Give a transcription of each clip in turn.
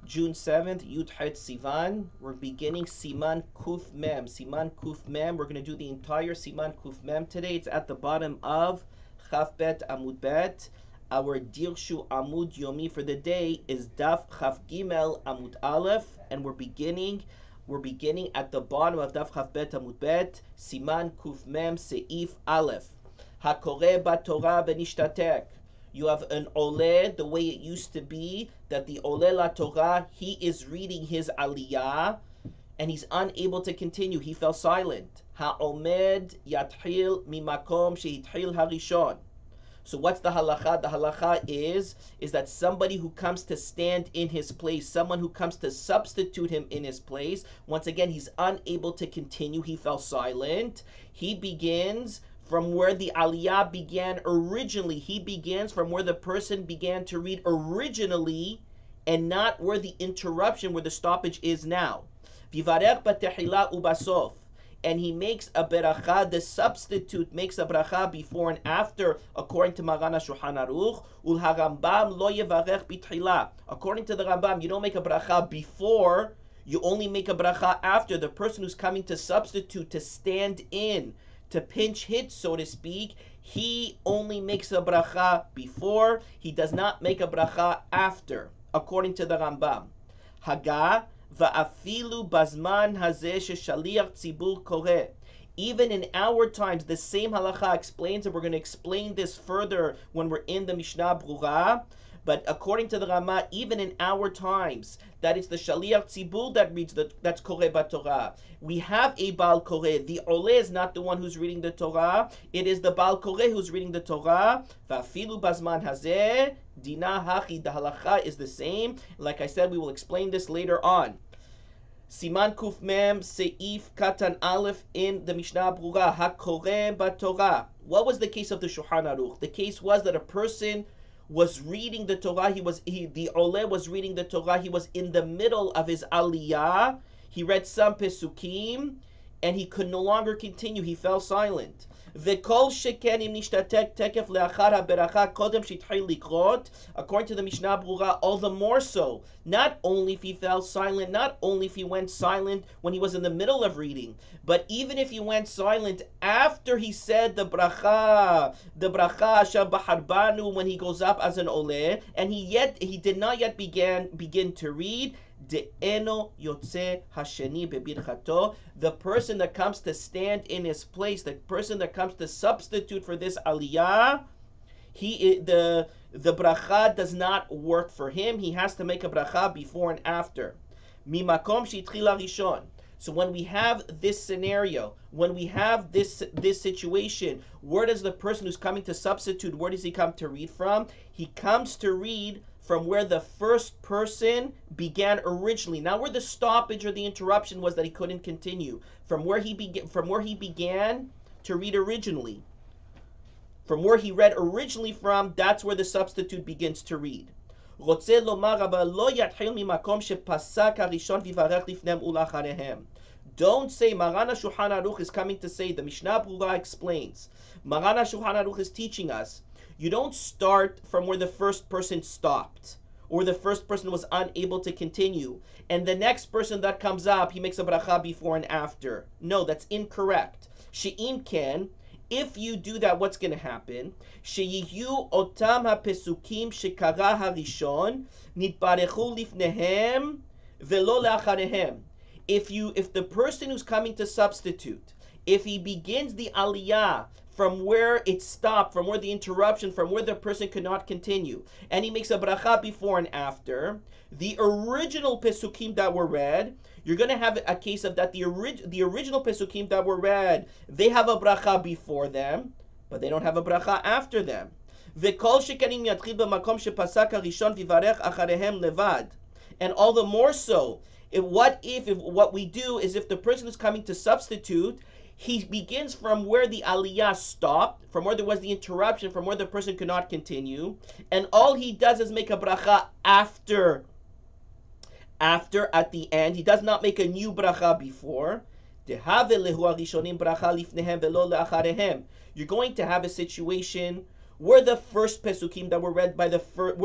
June 7th, Yud Het Sivan. We're beginning Siman Kuf Mem. Siman Kuf Mem. We're going to do the entire Siman Kuf Mem today. It's at the bottom of Chaf Bet Amud Bet. Our Dirshu Amud Yomi for the day is Daf Chaf Gimel Amud Aleph, and we're beginning at the bottom of Daf Chaf Bet Amud Bet. Siman Kuf Mem Seif Aleph. Hakoreh Batorah Benishtatek. You have an ole, the way it used to be, that the ole la Torah, he is reading his aliyah, and he's unable to continue. He fell silent. Ha'omed yathil mimakom shehitril harishon. So what's the halacha? The halacha is that somebody who comes to stand in his place, someone who comes to substitute him in his place, once again, he's unable to continue. He fell silent. He begins from where the aliyah began originally. He begins from where the person began to read originally, and not where the interruption, where the stoppage is now. Vivarech b'tehila ubasof. And he makes a beracha, the substitute makes a beracha before and after, according to Maran HaShulchan Aruch. Ul harambam lo yevarech b'tehila. According to the Rambam, you don't make a beracha before, you only make a beracha after. The person who's coming to substitute, to stand in, to pinch hit, so to speak, he only makes a bracha before, he does not make a bracha after, according to the Rambam. Haga va'afilu bazman hazeh sheshaliach tzibur koreh. Even in our times, the same halacha explains, and we're going to explain this further when we're in the Mishnah Brura. But according to the Rama, even in our times, that it's the Shaliach Tzibur that reads that's Koreh Batorah. We have a Baal Koreh. The Ole is not the one who's reading the Torah. It is the Baal Koreh who's reading the Torah. Va'afilu bazman hazeh dina hachi. The halacha is the same. Like I said, we will explain this later on. Siman Kuf Mem Seif Katan Aleph in the Mishnah Brura. HaKoreh Batorah. What was the case of the Shulchan Aruch? The case was that a person was reading the Torah, the Ole was reading the Torah, he was in the middle of his aliyah, he read some pesukim, and he could no longer continue, he fell silent. V'kol sheken im nishtatek tekef le'achar ha'beracha kodem shitchil likrot. According to the Mishnah Brura, all the more so, not only if he fell silent, not only if he went silent when he was in the middle of reading, but even if he went silent after he said the bracha asher b'harbanu, when he goes up as an ole, and he did not yet begin to read. De'eno yotze hasheni bebirchato. The person that comes to stand in his place, the person that comes to substitute for this aliyah, the bracha does not work for him. He has to make a bracha before and after. Mimakom shitchila rishon. So when we have this scenario, when we have this situation, where does the person who's coming to substitute, where does he come to read from? He comes to read from where the first person began originally, not where the stoppage or the interruption was that he couldn't continue. From where he began to read originally. From where he read originally from, that's where the substitute begins to read. Don't say Maran HaShulchan Aruch is coming to say, the Mishnah Brura explains, Maran HaShulchan Aruch is teaching us, you don't start from where the first person stopped, or the first person was unable to continue, and the next person that comes up, he makes a bracha before and after. No, that's incorrect. She'im ken, if you do that, what's going to happen? Sheyiyu otam hapesukim shekara harishon nitbarechu lifnehem velo leacharehem. If the person who's coming to substitute, if he begins the aliyah from where it stopped, from where the interruption, from where the person could not continue, and he makes a bracha before and after, the original pesukim that were read, you're going to have a case of that the original pesukim that were read, they have a bracha before them, but they don't have a bracha after them. And all the more so, if what we do is if the person who's coming to substitute, he begins from where the aliyah stopped, from where there was the interruption, from where the person could not continue, and all he does is make a bracha after at the end. He does not make a new bracha before. You're going to have a situation Were the first pesukim that were read by the first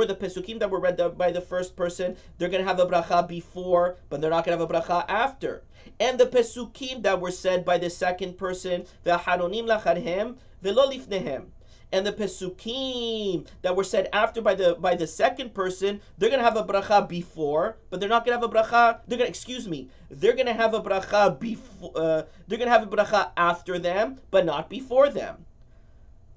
person, they're going to have a bracha before, but they're not going to have a bracha after. And the pesukim that were said by the second person, v'aharonim lacharhem v'lo lifnehem. And the pesukim that were said after by the second person, they're going to have a bracha before, but they're not going to have a bracha. They're going to have a bracha before. They're going to have a bracha after them, but not before them.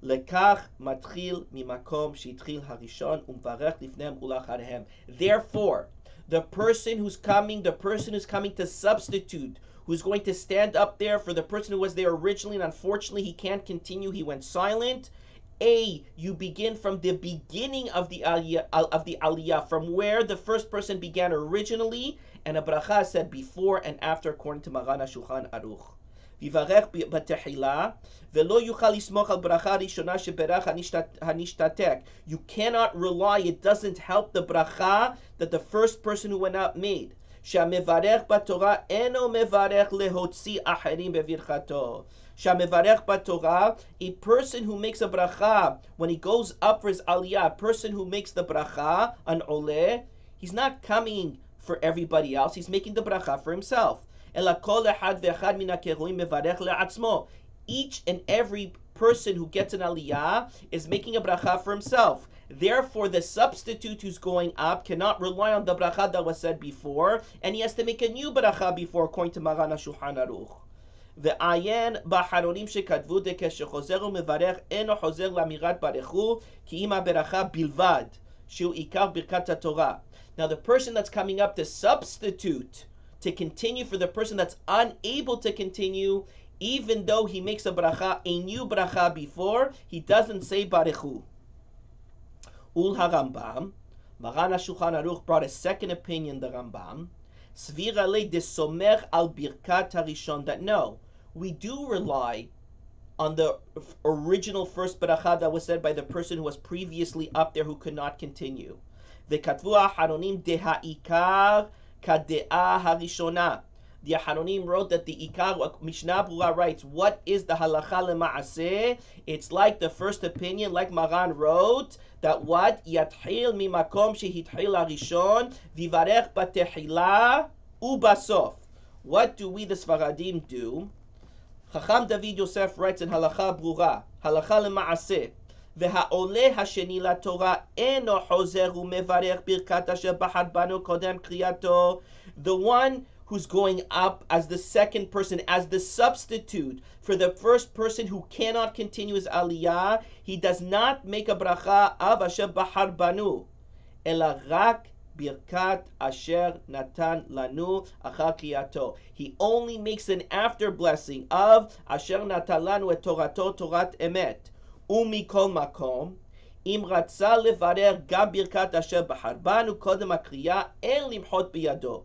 Lekach matchil mimakom sheitchil harishon umvarech lifnehem ulacharhem. Therefore, the person who's coming to substitute, who's going to stand up there for the person who was there originally, and unfortunately he can't continue, he went silent. You begin from the beginning of the aliyah, from where the first person began originally, and a bracha said before and after, according to Maran HaShulchan Aruch. Vivarech b'tehila velo yuchal lismoch al bracha rishona sheberach hanishtatek. You cannot rely; it doesn't help the bracha that the first person who went up made. Shamevarech b'Torah eno mevarech lehotzi acherim bevirchato. Shamevarech b'Torah, a person who makes a bracha when he goes up for his aliyah, a person who makes the bracha, an oleh, he's not coming for everybody else, he's making the bracha for himself. Each and every person who gets an aliyah is making a bracha for himself. Therefore, the substitute who's going up cannot rely on the bracha that was said before, and he has to make a new bracha before, according to Maran HaShulchan Aruch. ועיין באחרונים שכתבו דכשחוזר ומברך אינו חוזר לאמירת ברכו כי אם הברכה בלבד שהוא עיקר ברכת התורה. Now the person that's coming up to substitute, to continue for the person that's unable to continue, even though he makes a new bracha before, he doesn't say barechu. Ul HaRambam, Maran HaShulchan Aruch brought a second opinion, the Rambam, Svira le desomer al birkat harishon, that no, we do rely on the original first bracha that was said by the person who was previously up there who could not continue. V'katvu aharonim deha'ikar kade'ah harishona. The Aharonim wrote that the Ikar, Mishnah Brura writes, what is the halacha lema'aseh? It's like the first opinion, like Maran wrote, that what? Yatchil mimakom shehitchil harishon, vivarech batehila ubasof. What do we, the Sfaradim, do? Chacham David Yosef writes in Halacha Brura, halacha lema'aseh, והעולה השני לתורה אינו חוזר ומברך ברכת אשר בחר בנו קודם קריאתו. The one who's going up as the second person, as the substitute for the first person who cannot continue his aliyah, he does not make a bracha of asher bahar banu, ela rak birkat asher natan lanu achar kriyato. He only makes an after blessing of asher natan lanu et torato torat emet. Umikol makom, im ratza levarer gam birkat asher bahar banu kodem akriya en limchot biyado.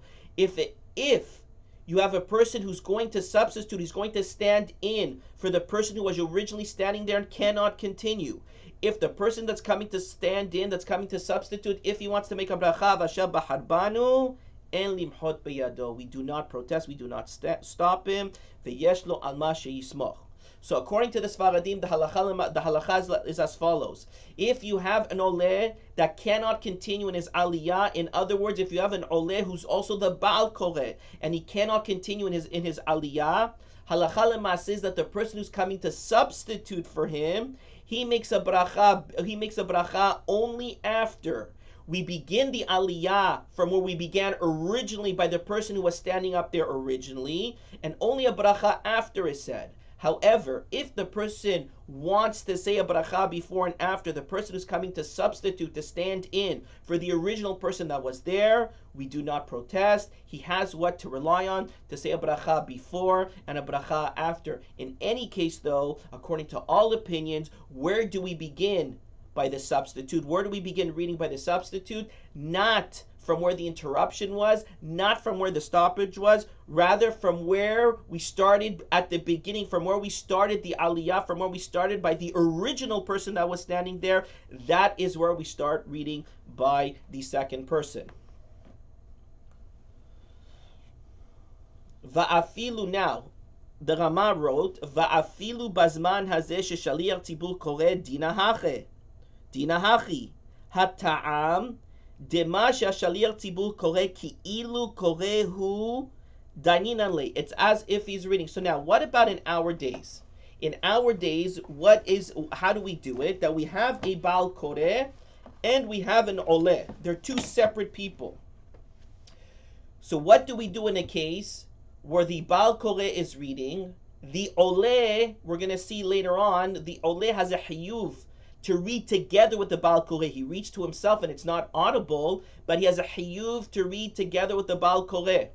If you have a person who's going to substitute, he's going to stand in for the person who was originally standing there and cannot continue. If the person that's coming to stand in, that's coming to substitute, if he wants to make a bracha v'asher bahar banu, en limchot biyado, we do not protest, we do not stop him. V'yesh lo al ma sheyismoch. So according to the Sfaradim, the halacha is as follows. If you have an oleh that cannot continue in his aliyah, in other words, if you have an oleh who's also the Baal Koreh, and he cannot continue in his aliyah, halacha lema'aseh is that the person who's coming to substitute for him, he makes a bracha only after we begin the aliyah from where we began originally by the person who was standing up there originally, and only a bracha after is said. However, if the person wants to say a bracha before and after, the person who's coming to substitute, to stand in for the original person that was there, we do not protest. He has what to rely on to say a bracha before and a bracha after. In any case, though, according to all opinions, where do we begin by the substitute? Where do we begin reading by the substitute? Not from where the interruption was, not from where the stoppage was, rather from where we started at the beginning, from where we started the aliyah, from where we started by the original person that was standing there. That is where we start reading by the second person. Va'afilu, now, the Rama wrote, Va'afilu bazman hazeh sheshaliach tzibur koreh dina hache. Dinahachi. Hata'am. Dema shashaliach tzibur koreh ki'ilu korehu daininan le. It's as if he's reading. So now, what about in our days? In our days, how do we do it? That we have a Baal Koreh and we have an Oleh. They're two separate people. So what do we do in a case where the Baal Koreh is reading? The Oleh, we're going to see later on, the Oleh has a Hiyuv to read together with the Baal Koreh. He reads to himself and it's not audible, but he has a Hiyuv to read together with the Baal Koreh.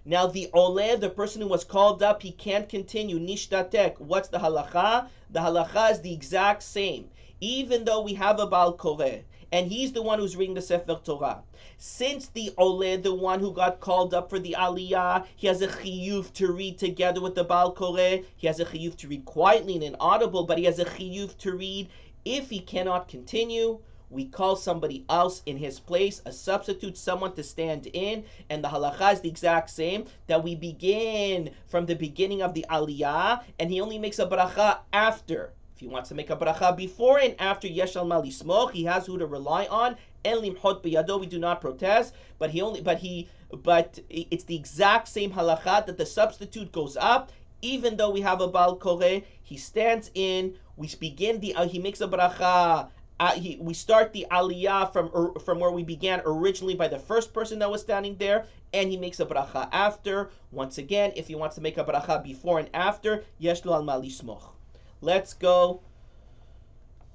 Now the Oleh, the person who was called up, he can't continue. Nishtatek. What's the halacha? The halacha is the exact same. Even though we have a Baal Koreh, and he's the one who's reading the Sefer Torah. Since the Oleh, the one who got called up for the Aliyah, he has a chiyuv to read together with the Baal Koreh. He has a chiyuv to read quietly and inaudible, but he has a chiyuv to read. If he cannot continue, we call somebody else in his place, a substitute, someone to stand in, and the halacha is the exact same, that we begin from the beginning of the aliyah, and he only makes a bracha after. If he wants to make a bracha before and after, yesh al ma lismoch, he has who to rely on, en limchot biyado, we do not protest, but it's the exact same halacha that the substitute goes up, even though we have a Baal Koreh, he stands in, he makes a bracha, we start the aliyah from where we began originally by the first person that was standing there, and he makes a bracha after. Once again, if he wants to make a bracha before and after, yesh lo al ma lismoch. Let's go.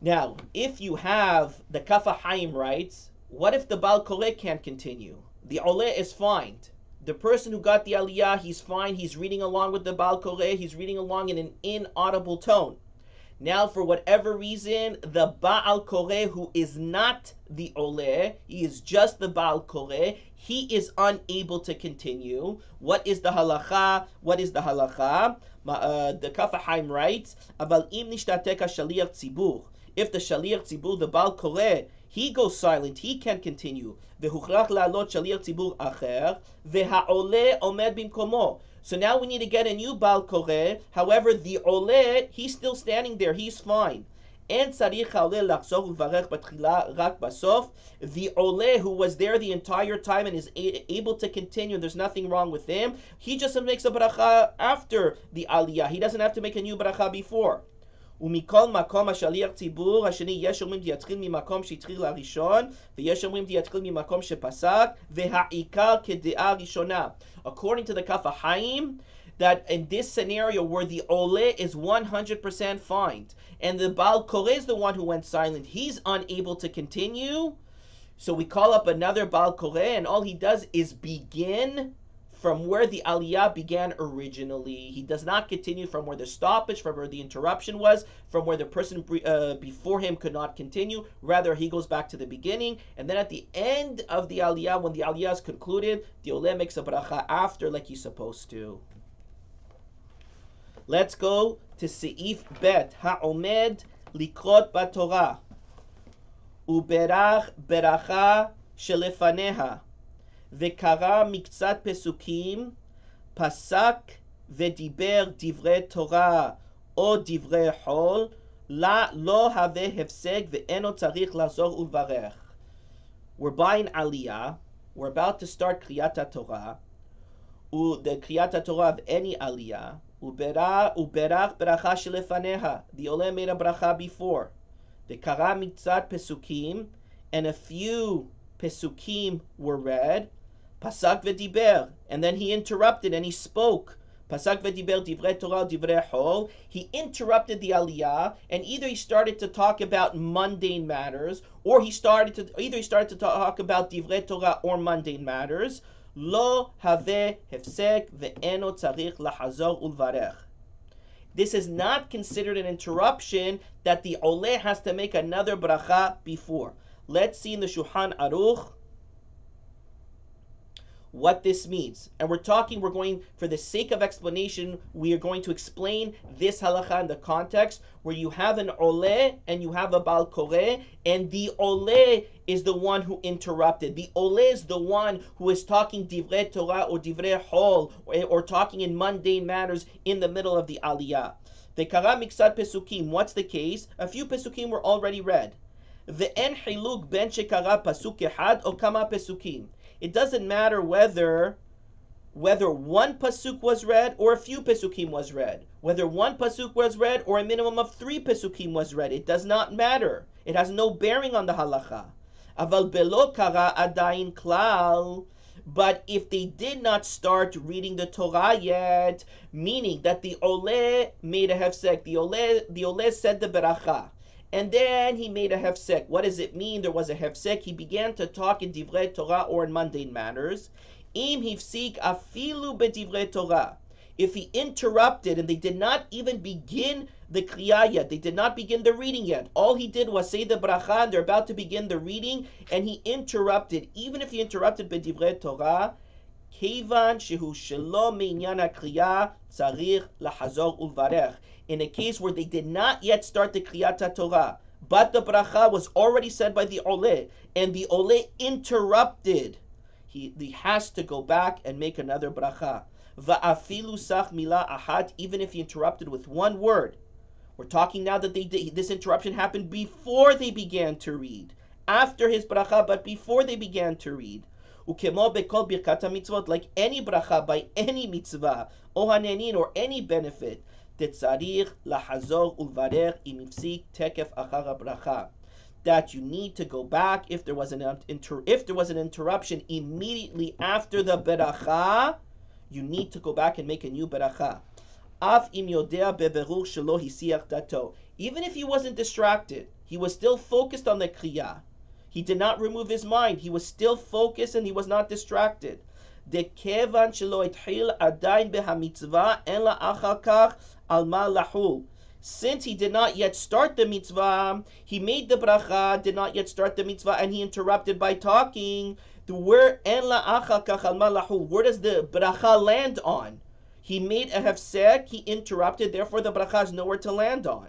Now, if you have the Kaf HaHaim writes, what if the Baal Koreh can't continue? The Oleh is fine. The person who got the aliyah, he's fine. He's reading along with the Baal Koreh. He's reading along in an inaudible tone. Now, for whatever reason, the Baal Koreh, who is not the Oleh, he is just the Baal Koreh, he is unable to continue. What is the halacha? The Kaf HaHaim writes, Aval im nishtatek shaliach tzibur. If the shaliach tzibur, the Baal Koreh, he goes silent, he can continue. V'huchrach la'alot shaliach tzibur acher, v'ha'oleh omed bimkomo. So now we need to get a new Baal Koreh. However, the Oleh, he's still standing there. He's fine. And tzarich ha'oleh lachzor u'varech b'tchila rak basof. The Oleh, who was there the entire time and is able to continue, there's nothing wrong with him. He just makes a bracha after the aliyah. He doesn't have to make a new bracha before. ומכל מקום השליח ציבור השני יש אומרים תתחיל ממקום שהתחיל הראשון ויש אומרים תתחיל ממקום שפסק והעיקר כדעה ראשונה. According to the Kaf HaHaim, that in this scenario where the Oleh is 100% fine and the Baal Koreh is the one who went silent, he's unable to continue, so we call up another Baal Koreh and all he does is begin from where the aliyah began originally. He does not continue from where the stoppage, from where the interruption was, from where the person before him could not continue. Rather, he goes back to the beginning, and then at the end of the aliyah, when the aliyah is concluded, the Oleh makes a bracha after like he's supposed to. Let's go to Seif Bet. Ha'omed likrot b'Torah. Uberach beracha shelefaneha. וקרא מקצת פסוקים, פסק ודיבר דברי תורה או דברי חול, לא הווה הפסק ואינו צריך לחזור ולברך. We're buying aliyah, we're about to start Kriyat HaTorah, the Kriyat HaTorah of any aliyah, וברח ברכה שלפניה, the Oleh made a bracha before, וקרא מקצת פסוקים, and a few pesukim were read, Pasak v'diber, and then he interrupted and he spoke. Pasak v'diber divrei Torah divrei hol. He interrupted the aliyah, and either he started to talk about mundane matters, or he started to talk about divrei Torah or mundane matters. Lo haveh hefsek ve'eno tzarich lahazor ulvarech. This is not considered an interruption that the Oleh has to make another bracha before. Let's see in the Shulchan Aruch what this means. And we're going, for the sake of explanation, we are going to explain this halacha in the context where you have an Oleh and you have a Baal Koreh, and the Oleh is the one who interrupted. The Oleh is the one who is talking divrei Torah or divrei hol, or talking in mundane matters in the middle of the aliyah. V'kara miksad pesukim. What's the case? A few pesukim were already read. Ve'en hiluk ben shekara pasuk ehad or kama pesukim. It doesn't matter whether one pasuk was read or a few pesukim was read, whether one pasuk was read or a minimum of 3 pesukim was read. It does not matter. It has no bearing on the halacha. Aval belo kara adayin klal. But if they did not start reading the Torah yet, meaning that the Oleh made a hefsek, the Oleh said the beracha, and then he made a hefsek. What does it mean? There was a hefsek. He began to talk in divrei Torah or in mundane matters. Im hifsik afilu bedivrei Torah. If he interrupted and they did not even begin the kriyah yet, they did not begin the reading yet. All he did was say the bracha and they're about to begin the reading and he interrupted. Even if he interrupted bedivrei Torah, kevan shehu shelo meinyan kriyah tzarich lahazor ulvarech. In a case where they did not yet start the kriyat Torah, but the bracha was already said by the Oleh and the Oleh interrupted, he has to go back and make another bracha. Va'afilu sach mila ahat, even if he interrupted with one word. We're talking now that this interruption happened before they began to read, after his bracha, but before they began to read. Ukemo bekol birkat mitzvot, like any bracha by any mitzvah, o hanenin, or any benefit, tetzarich lahazor ulvarech im ifsik tekef achar bracha. That you need to go back if there was an interruption immediately after the beracha. You need to go back and make a new beracha. Af im yodea beberur shelo hisiach dato. Even if he wasn't distracted, he was still focused on the kriyah. He did not remove his mind. He was still focused and he was not distracted. De kevan shelo itchil adayin behamitzvah en la achar kach al ma lahul. Since he did not yet start the mitzvah, he made the bracha, did not yet start the mitzvah, and he interrupted by talking. Where does the bracha land on? He made a hefsek, he interrupted, therefore the bracha has nowhere to land on.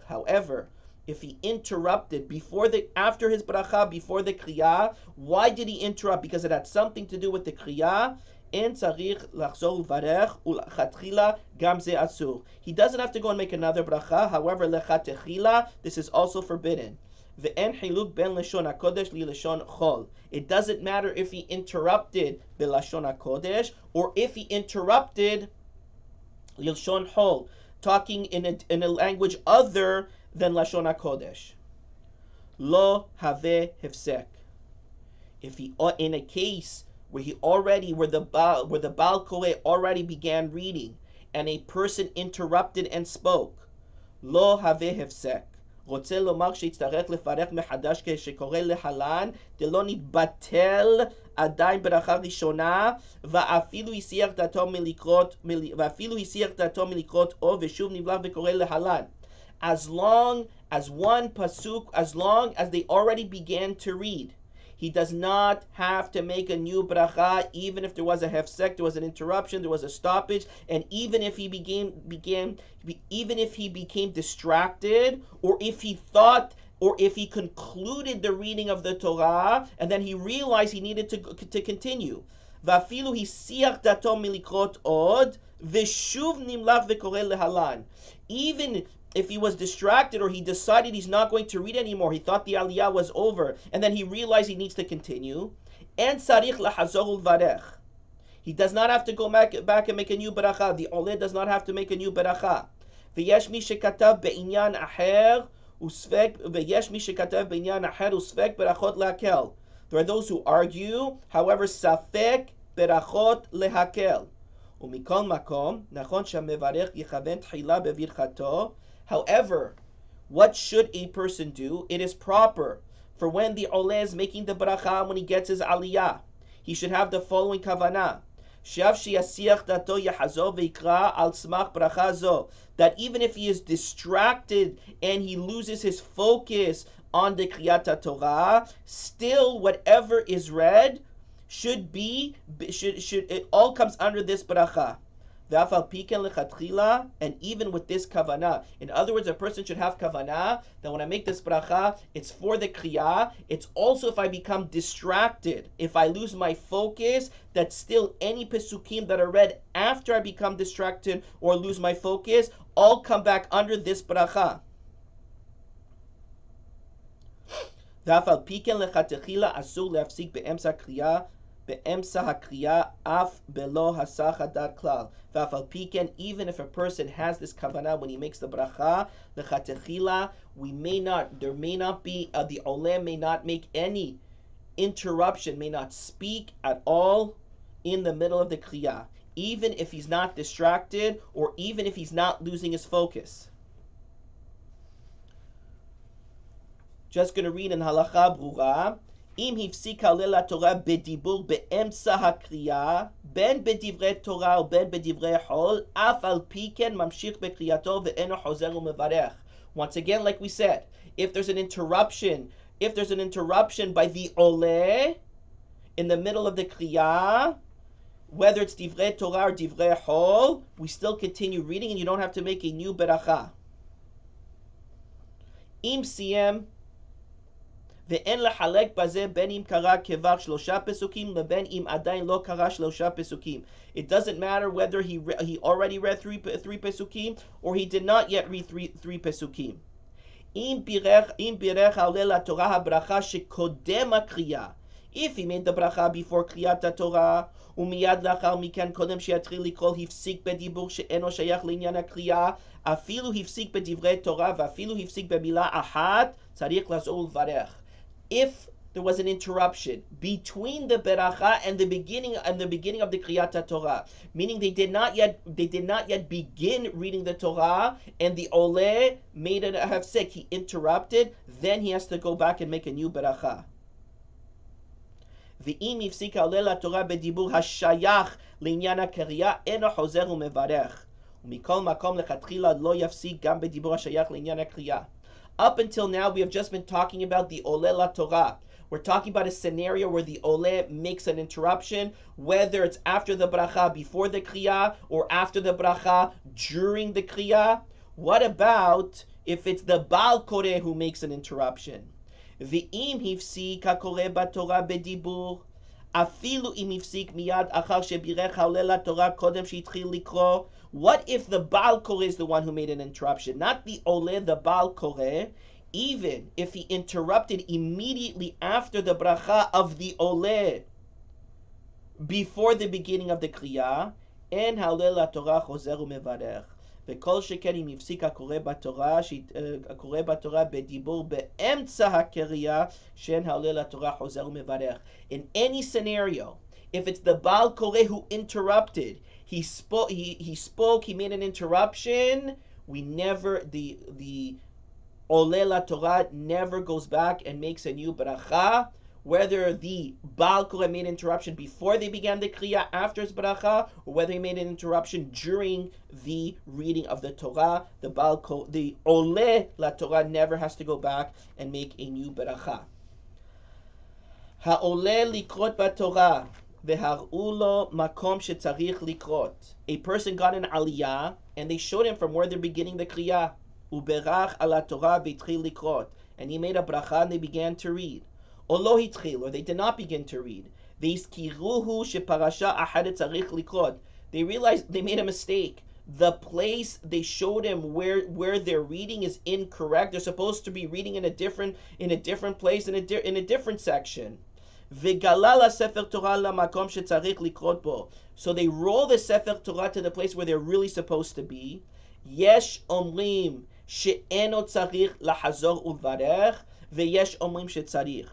However, if he interrupted after his bracha, before the kriyah, why did he interrupt? Because it had something to do with the kriyah. He doesn't have to go and make another bracha. However, lechatechila, this is also forbidden. It doesn't matter if he interrupted belashon hakodesh or if he interrupted lilshon hol, talking in a language other than lashon hakodesh. Lo have hefsek. If he in a case where the Baal Koreh already began reading, and a person interrupted and spoke, lo have hefsek. רוצה לומר שיצטרך לפרק מחדש כשקורא להלן, דלא נתבטל עדיין ברכה ראשונה, ואפילו הסיח דעתו מלקרות עוד, ושוב נבלע וקורא להלן. As long as one pasuk, as long as they already began to read, he does not have to make a new bracha, even if there was a hefsek, there was an interruption, there was a stoppage, and even if he became distracted, or if he thought, or if he concluded the reading of the Torah, and then he realized he needed to continue. Vafilu hisiach dato milikrot od, v'shuv nimlach v'koreh lehalan. Even if he was distracted or he decided he's not going to read anymore, he thought the aliyah was over, and then he realized he needs to continue, and tzarich lahazor ulvarech. He does not have to go back and make a new beracha. The oleh does not have to make a new beracha. V'yesh mi shekatav be'inyan acher usvek berachot lehakel. There are those who argue, however, safek berachot lehakel. Umikol makom nachon shemevarech yichaven tchila bevirchato. However, what should a person do? It is proper for when the oleh is making the bracha, when he gets his aliyah, he should have the following kavanah. That even if he is distracted and he loses his focus on the kriyat Torah, still whatever is read should it all comes under this bracha. And even with this kavanah, in other words, a person should have kavanah that when I make this bracha, it's for the kriyah. It's also if I become distracted, if I lose my focus, that still any pesukim that are read after I become distracted or lose my focus, all come back under this bracha. ואף על פי כן לכתחילה אסור להפסיק באמצע הקריאה, באמצע הקריאה אף בלא הסח הדעת כלל. ואף על פי כן, even if a person has this kavanah when he makes the bracha, לכתחילה, there may not be, the oleh may not make any interruption, may not speak at all in the middle of the kriyah, even if he's not distracted or even if he's not losing his focus. Just going to read in halacha brura. Im hifsik halela Torah bedibur beemsa hakriya, ben bedivre Torah ben bedivre hol, af al piken mamshich bekriyato ve'eno hozer umevarech. Once again, like we said, if there's an interruption by the oleh in the middle of the kriya, whether it's divrei Torah or divrei hol, we still continue reading, and you don't have to make a new beracha. Im siem. ואין לחלק בזה בין אם קרא כבר 3 פסוקים לבין אם עדיין לא קרא 3 פסוקים. It doesn't matter whether he already read three pesukim or he did not yet read three pesukim. אם בירך העולה לתורה הברכה שקודם הקריאה. If he made the bracha before קריאת התורה, ומיד לאחר מכן קודם שיתחיל לקרוא הפסיק בדיבור שאינו שייך לעניין הקריאה, אפילו הפסיק בדברי תורה ואפילו הפסיק במילה אחת, צריך לחזור ולברך. If there was an interruption between the beracha and the beginning of the Kriyat Torah, meaning they did not yet begin reading the Torah, and the oleh made a hafsek, he interrupted, then he has to go back and make a new beracha. ואם הפסיק העולה לתורה בדיבור השייך לעניין הקריאה, אינו חוזר ומברך. ומכל מקום לכתחילה לא יפסיק גם בדיבור השייך לעניין הקריאה. Up until now, we have just been talking about the Oleh La Torah. We're talking about a scenario where the Oleh makes an interruption, whether it's after the bracha, before the Kriyah, or after the bracha, during the Kriyah. What about if it's the Baal Koreh who makes an interruption? Ve'im hifsik hakoreh b'Torah bedibur, afilu im hifsik miyad achar shebirech haoleh laTorah kodem sheitchil likro. What if the Baal Koreh is the one who made an interruption? Not the Oleh, the Baal Koreh. Even if he interrupted immediately after the bracha of the Oleh, before the beginning of the Kriyah, en haoleh laTorah chozer umevarech. וכל שכן אם הפסיק הקורא בתורה בדיבור באמצע הקריאה, שאין העולה לתורה חוזר ומברך. In any scenario, if it's the Baal Koreh who interrupted, he spoke, he made an interruption, the Oleh La Torah never goes back and makes a new bracha. Whether the Baal Koreh made an interruption before they began the Kriyah after his bracha, or whether he made an interruption during the reading of the Torah, the Oleh La Torah never has to go back and make a new bracha. Ha'oleh likrot b'Torah v'har'u lo makom shetzarich likrot. A person got an aliyah, and they showed him from where they're beginning the Kriyah. Uberach ala Torah v'itchil likrot. And he made a bracha, and they began to read. Or lo hitchil, or they did not begin to read. Ve'izkiruhu sheparasha ahadet tzarich likrot. They realized they made a mistake. The place they showed him where they're reading is incorrect. They're supposed to be reading in a different place, in a different section. Ve'galala sefer Torah lamakom shetzarich likrot bo. So they roll the sefer Torah to the place where they're really supposed to be. Yesh omrim she'eno tzarich lahazor ulvarech, ve'yesh omrim shetzarich.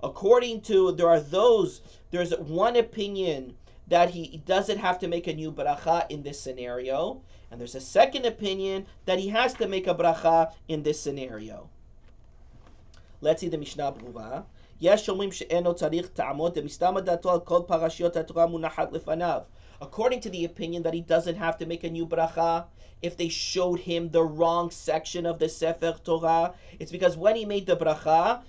According to, there's one opinion that he doesn't have to make a new bracha in this scenario, and there's a second opinion that he has to make a bracha in this scenario. Let's see the Mishnah Brura. יש אומרים שאינו צריך טעמות דמסתמא דעתו על כל פרשיות התורה מונחת לפניו. According to the opinion that he doesn't have to make a new bracha if they showed him the wrong section of the Sefer Torah, it's because when he made the bracha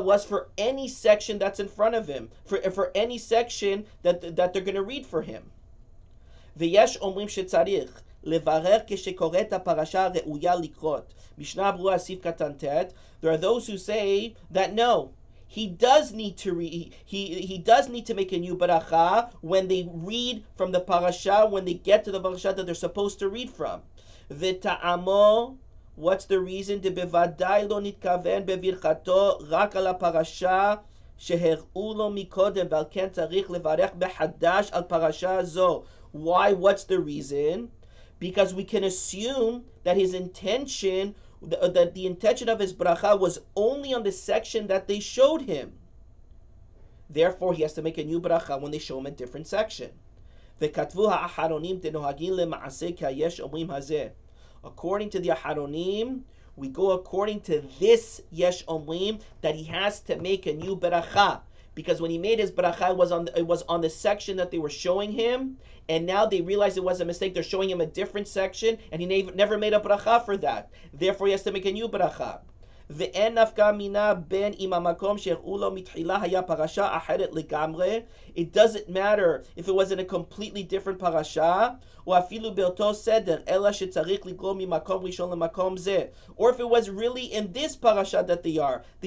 was for any section that's in front of him, for any section that they're going to read for him. ויש אומרים שצריך לברר כשקורא את הפרשה הראויה לקרות. משנה ברורה סעיף קטן ט'. There are those who say that no, he does need to make a new baracha when they read from the parasha, when they get to the parasha that they're supposed to read from. V'ta'amo, what's the reason? דבוודאי לא נתכוון בברכתו רק על הפרשה שהראו לו מקודם, ועל כן צריך לברך מחדש על פרשה זו. Why? What's the reason? Because we can assume that his intention, that the intention of his bracha was only on the section that they showed him. Therefore, he has to make a new bracha when they show him a different section. וכתבו האחרונים דנוהגים למעשה כיש אומרים הזה. According to the Aharonim, we go according to this Yesh Omrim, that he has to make a new bracha. Because when he made his bracha, it was on the section that they were showing him, and now they realize it was a mistake. They're showing him a different section, and he never made a bracha for that. Therefore, he has to make a new bracha. ואין נפקא מינה בין אם המקום שהראו לו מתחילה היה פרשה אחרת לגמרי. It doesn't matter if it was in a completely different parasha, או אפילו באותו סדר, אלא שצריך לגרום ממקום ראשון למקום זה. Or if it was really in this parasha that they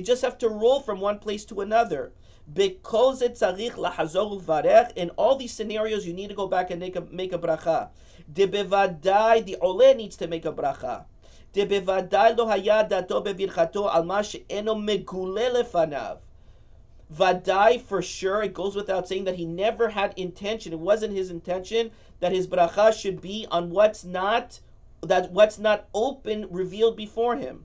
just have to roll from one place to another. בכל זה צריך לחזור ולברך. In all these scenarios, you need to go back and make a bracha. דבוודאי, the עולה needs to make a bracha. דבוודאי לא היה דעתו בברכתו על מה שאינו מגולה לפניו. ודאי, for sure, it goes without saying that he never had intention. It wasn't his intention that his bracha should be on what's not open, revealed before him.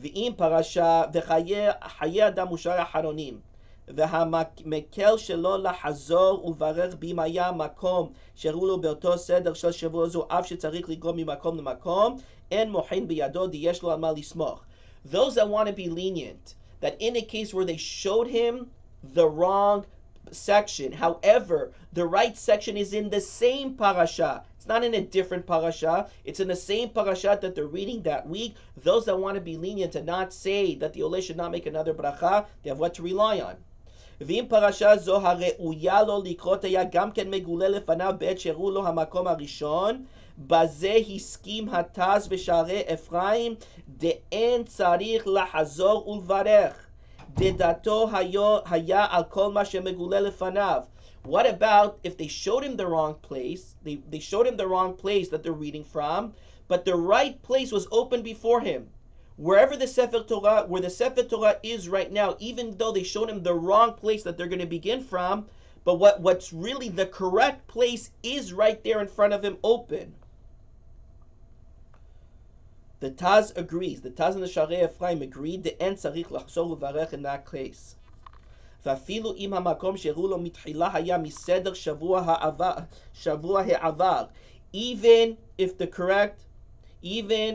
ואם פרשה וחיי אדם ושאר האחרונים, והמקל שלו לחזור ולברך באם היה מקום שהראו לו באותו סדר של שבוע זו, אף שצריך לגרום ממקום למקום, אין מוחין בידו דיש לו על מה לסמוך. Those that want to be lenient, that in a case where they showed him the wrong section, however, the right section is in the same parasha. It's not in a different parasha. It's in the same parasha that they're reading that week. Those that want to be lenient and not say that the Oleh should not make another bracha, they have what to rely on. ואם פרשה זו הראויה לו לקרות היה גם כן מגולה לפניו בעת שהראו לו המקום הראשון, בזה הסכים התז בשערי אפרים, דאין צריך לחזור ולברך. דדתו היה על כל מה שמגולה לפניו. What about if they showed him the wrong place? They showed him the wrong place that they're reading from, but the right place was open before him. Wherever the Sefer Torah is right now, even though they showed him the wrong place that they're going to begin from, but what's really the correct place is right there in front of him, open. The Taz agrees. The Taz and the Sharei Ephraim agreed. The En tzarich lachzor uvarech in that case. ואפילו אם המקום שהראו לו מתחילה היה מסדר שבוע העבר, even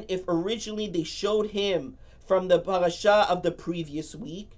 if originally they showed him from the parasha of the previous week,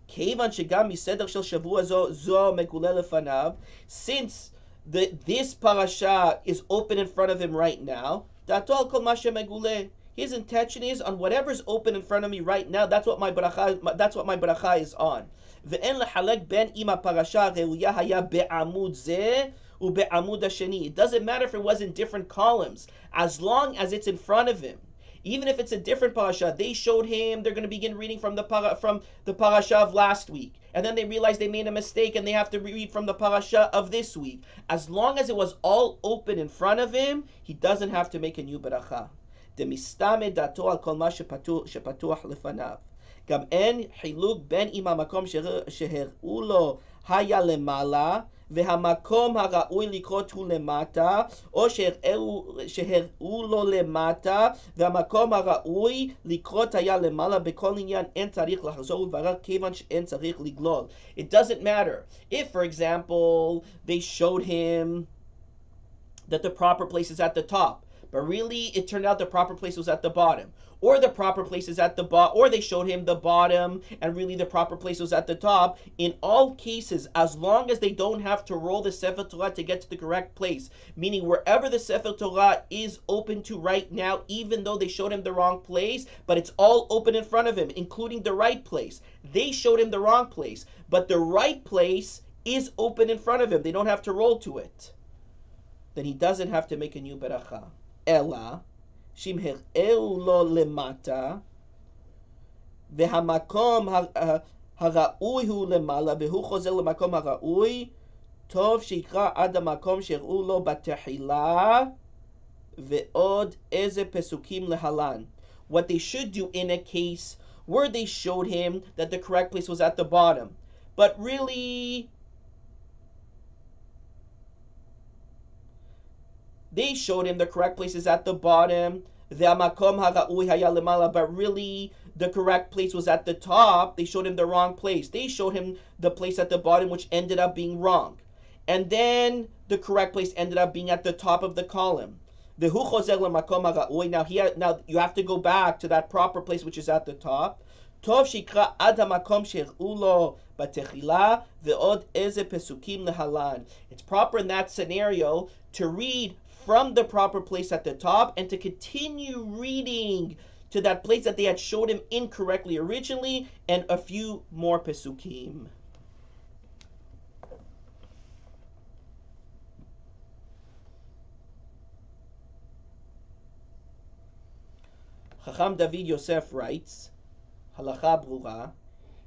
כיוון שגם מסדר של שבוע זו מגולה לפניו, since this parasha is open in front of him right now, דעתו על כל מה שמגולה. His intention is on whatever's open in front of me right now. That's what my bracha is on. ואין לחלק בין אם הפרשה הראויה היה בעמוד זה ובעמוד השני. It doesn't matter if it was in different columns, as long as it's in front of him. Even if it's a different parasha, they showed him they're going to begin reading from the parasha of last week, and then they realize they made a mistake and they have to read from the parasha of this week. As long as it was all open in front of him, he doesn't have to make a new beracha. דמסתמא דעתו על כל מה שפתוח לפניו. גם אין חילוק בין אם המקום שהראו לו היה למעלה והמקום הראוי לקרות הוא למטה, או שהראו לו למטה והמקום הראוי לקרות היה למעלה. בכל עניין אין צריך לחזור ולברר כיוון שאין צריך לגלול. It doesn't matter if, for example, they showed him that the proper place is at the top, but really it turned out the proper place was at the bottom, or the proper place is at the bottom, or they showed him the bottom and really the proper place was at the top. In all cases, as long as they don't have to roll the Sefer Torah to get to the correct place, meaning wherever the Sefer Torah is open to right now, even though they showed him the wrong place, but it's all open in front of him, including the right place. They showed him the wrong place, but the right place is open in front of him. They don't have to roll to it. Then he doesn't have to make a new beracha. Ela, shim her'eu lo lemata, והמקום הראוי הוא למעלה, והוא חוזר למקום הראוי, טוב שיקרא עד המקום שהראו לו בתחילה, ועוד איזה פסוקים להלן. What they should do in a case where they showed him that the correct place was at the bottom, but really they showed him the correct place is at the bottom, והמקום הראוי היה למעלה, but really the correct place was at the top. They showed him the wrong place. They showed him the place at the bottom, which ended up being wrong. And then the correct place ended up being at the top of the column. Now you have to go back to that proper place, which is at the top. טוב שיקרא עד המקום שהראו לו בתחילה ועוד איזה פסוקים להלן. It's proper in that scenario to read from the proper place at the top and to continue reading to that place that they had showed him incorrectly originally, and a few more pesukim. Chacham David Yosef writes, Halacha brura,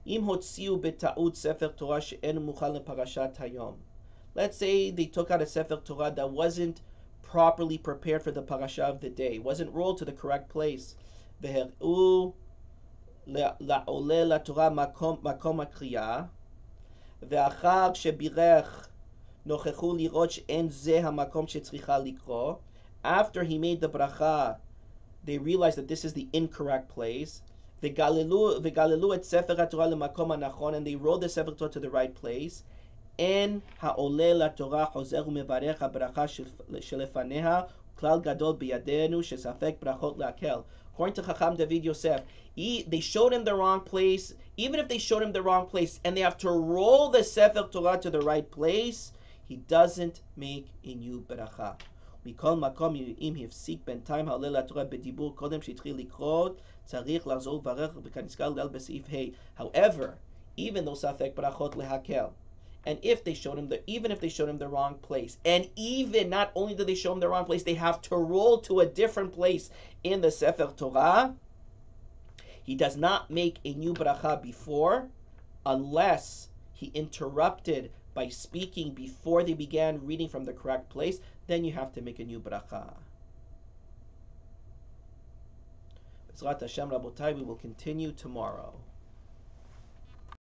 im hotziu beta'ut sefer Torah she'en muchal leparashat hayom. Let's say they took out a sefer Torah that wasn't properly prepared for the parasha of the day, wasn't rolled to the correct place. והראו לעולה לתורה מקום הקריאה, ואחר שבירך נוכחו לראות שאין זה המקום שצריכה לקרוא. After he made the bracha, they realized that this is the incorrect place. וגללו את ספר התורה למקום הנכון, and they rolled the sefer Torah to the right place. אין העולה לתורה חוזר ומברך הברכה שלפניה, כלל גדול בידינו שספק ברכות להקל. According to Chacham David Yosef, they showed him the wrong place. Even if they showed him the wrong place and they have to roll the Sefer Torah to the right place, he doesn't make a new beracha. מכל מקום, אם הפסיק בינתיים העולה לתורה בדיבור קודם שהתחיל לקרוא, צריך לחזור לברך וכנזכר לעיל בסעיף ה'. However, even though ספק ברכות להקל, and even if they showed him the wrong place, and even not only did they show him the wrong place, they have to roll to a different place in the Sefer Torah, he does not make a new bracha before, unless he interrupted by speaking before they began reading from the correct place. Then you have to make a new bracha. B'ezrat Hashem, Rabotai, we will continue tomorrow.